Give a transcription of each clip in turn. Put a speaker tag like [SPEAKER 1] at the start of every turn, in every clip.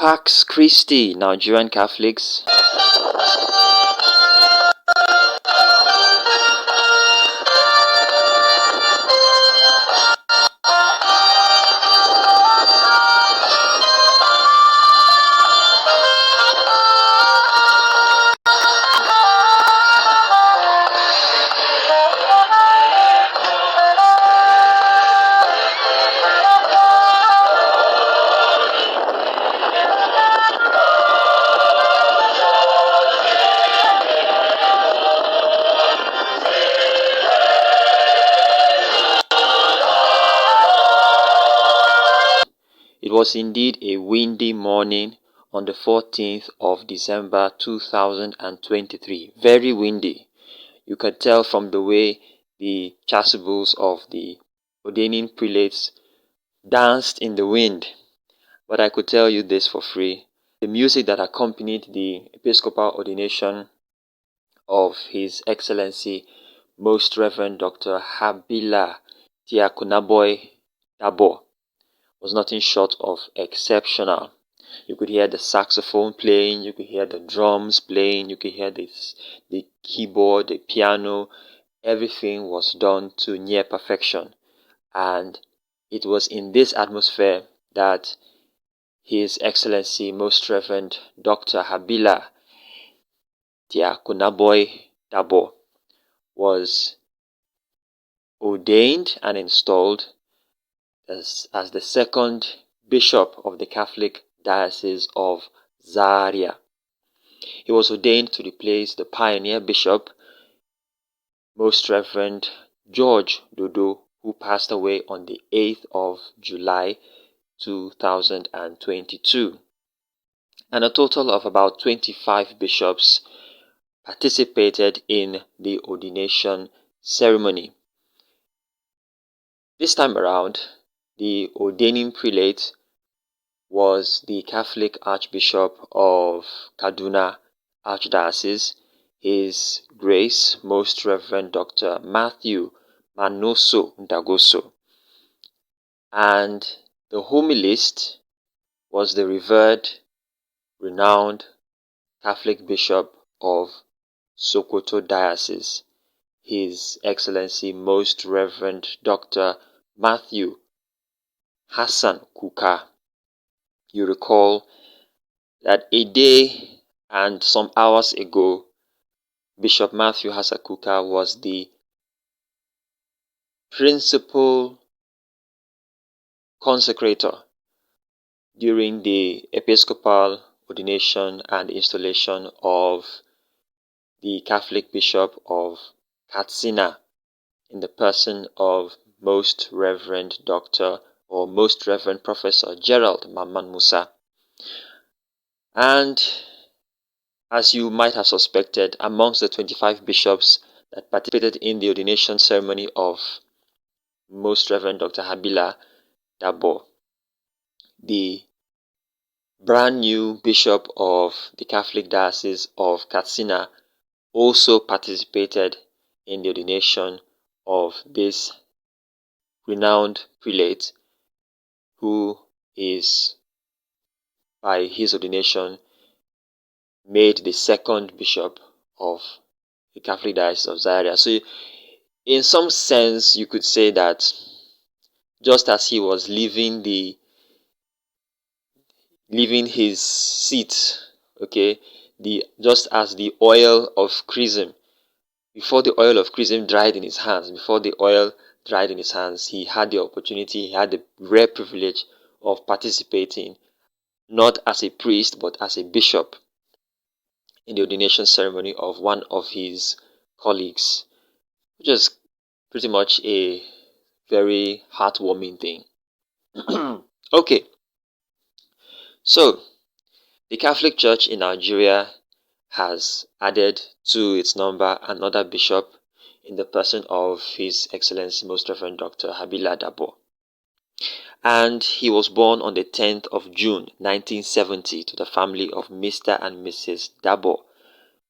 [SPEAKER 1] Pax Christi, Nigerian Catholics. It was indeed a windy morning on the 14th of December 2023. Very windy. You could tell from the way the chasubles of the ordaining prelates danced in the wind. But I could tell you this for free. The music that accompanied the Episcopal ordination of His Excellency Most Reverend Dr. Habila Daboh was nothing short of exceptional. You could hear the saxophone playing, you could hear the drums playing, you could hear the keyboard, the piano. Everything was done to near perfection. And it was in this atmosphere that His Excellency Most Reverend Dr. Habila Daboh was ordained and installed as the second bishop of the Catholic Diocese of Zaria. He was ordained to replace the pioneer bishop, Most Reverend George Dodo, who passed away on the 8th of July 2022. And a total of about 25 bishops participated in the ordination ceremony. This time around, the ordaining prelate was the Catholic Archbishop of Kaduna Archdiocese, His Grace Most Reverend Dr. Matthew Manoso Ndagoso. And the homilist was the revered, renowned Catholic Bishop of Sokoto Diocese, His Excellency Most Reverend Dr. Matthew Hassan Kuka. You recall that a day and some hours ago, Bishop Matthew Hassan Kuka was the principal consecrator during the Episcopal ordination and installation of the Catholic Bishop of Katsina in the person of Most Reverend Dr. or Most Reverend Professor Gerald Mamman Musa. And as you might have suspected, amongst the 25 bishops that participated in the ordination ceremony of Most Reverend Dr. Habila Daboh, the brand new bishop of the Catholic Diocese of Katsina also participated in the ordination of this renowned prelate, who is, by his ordination, made the second bishop of the Catholic Diocese of Zaria. So in some sense, you could say that just as he was leaving his seat, okay, just as the oil of chrism, before the oil of chrism dried in his hands, he had the opportunity, he had the rare privilege of participating, not as a priest, but as a bishop, in the ordination ceremony of one of his colleagues, which is pretty much a very heartwarming thing. Okay, so the Catholic Church in Nigeria has added to its number another bishop in the person of His Excellency Most Reverend Dr. Habila Daboh. And he was born on the 10th of June 1970 to the family of Mr. and Mrs. Daboh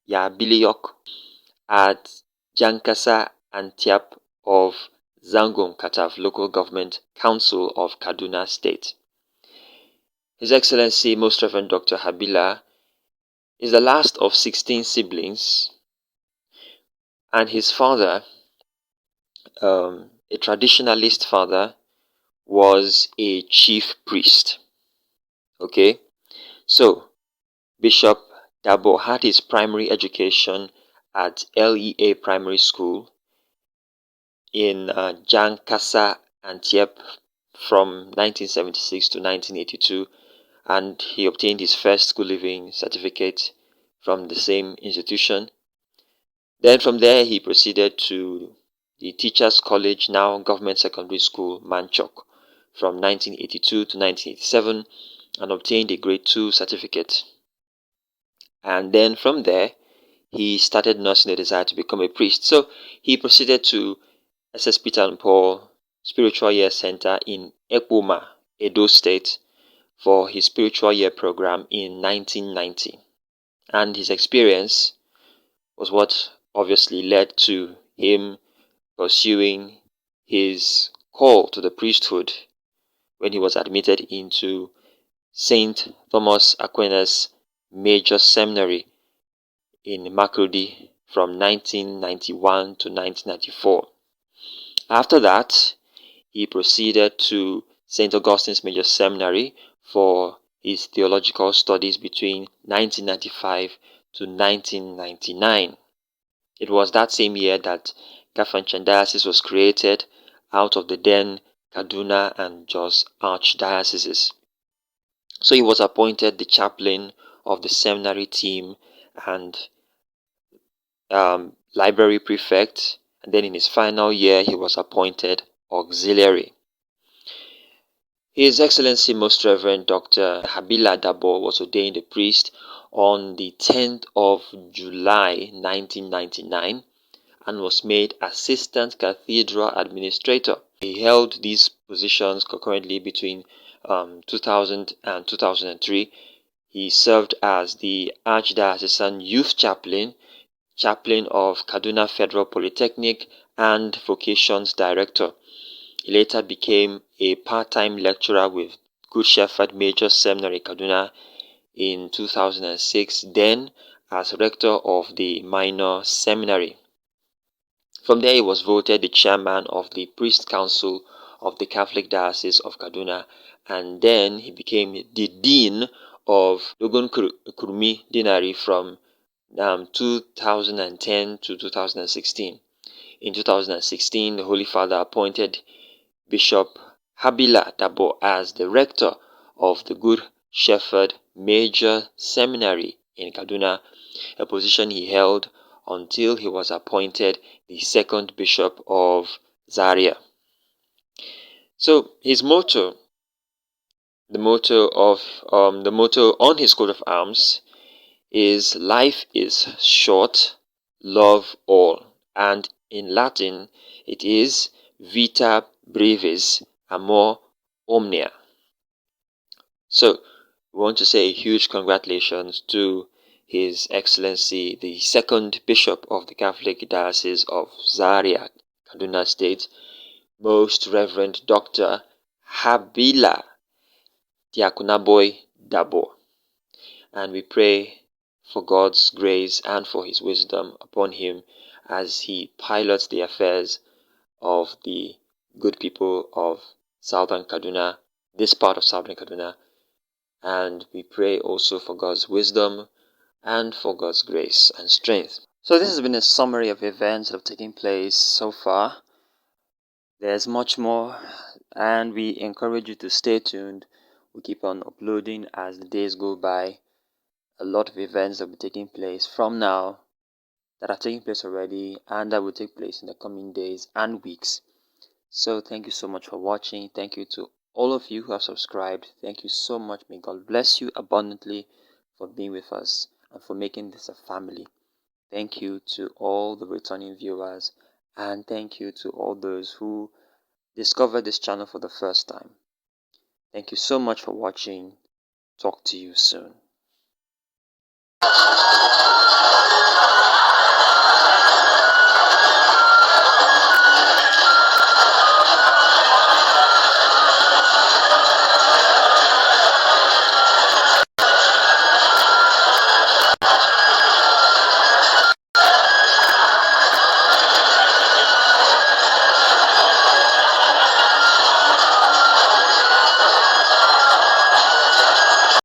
[SPEAKER 1] Yabiliyok at Jankasa and Atyap of Zango, Kataf Local Government Council of Kaduna State. His Excellency Most Reverend Dr. Habila is the last of 16 siblings, and his father, a traditionalist father, was a chief priest. Okay, so Bishop Daboh had his primary education at L.E.A. Primary School in Jankasa, Atyap from 1976 to 1982, and he obtained his first school leaving certificate from the same institution. Then from there he proceeded to the Teachers College, now Government Secondary School Manchok, from 1982 to 1987, and obtained a grade 2 certificate. And then from there he started nursing a desire to become a priest. So he proceeded to SS Peter and Paul Spiritual Year Center in Ekpoma, Edo State, for his spiritual year program in 1990. And his experience was what obviously led to him pursuing his call to the priesthood when he was admitted into St. Thomas Aquinas Major Seminary in Makurdi from 1991 to 1994. After that, he proceeded to St. Augustine's Major Seminary for his theological studies between 1995 to 1999. It was that same year that Kafanchan Diocese was created out of the then Kaduna and Jos archdioceses. So he was appointed the chaplain of the seminary team and library prefect, and then in his final year he was appointed auxiliary. His Excellency Most Reverend Dr. Habila Daboh was ordained a priest on the 10th of July 1999 and was made Assistant Cathedral Administrator. He held these positions concurrently between 2000 and 2003. He served as the Archdiocesan Youth Chaplain, Chaplain of Kaduna Federal Polytechnic, and Vocations Director. He later became a part-time lecturer with Good Shepherd Major Seminary Kaduna in 2006, then as rector of the Minor Seminary. From there he was voted the chairman of the Priest Council of the Catholic Diocese of Kaduna, and then he became the dean of Dogon Kurmi Dinari from 2010 to 2016. In 2016, the Holy Father appointed Bishop Habila Daboh as the rector of the Good Shepherd Major Seminary in Kaduna, a position he held until he was appointed the second bishop of Zaria. So his motto, the motto on his coat of arms is "Life is short, love all," and in Latin it is "Vita brevis, amor omnia." So we want to say a huge congratulations to His Excellency the second Bishop of the Catholic Diocese of Zaria, Kaduna State, Most Reverend Dr. Habila Daboh, and we pray for God's grace and for His wisdom upon him as he pilots the affairs of the good people of Southern Kaduna, this part of Southern Kaduna, and we pray also for God's wisdom and for God's grace and strength. So this has been a summary of events that have taken place so far. There's much more, and we encourage you to stay tuned. We keep on uploading as the days go by. A lot of events that will be taking place from now, that are taking place already, and that will take place in the coming days and weeks. So thank you so much for watching. Thank you to all of you who have subscribed. Thank you so much. May God bless you abundantly for being with us and for making this a family. Thank you to all the returning viewers, and thank you to all those who discovered this channel for the first time. Thank you so much for watching. Talk to you soon.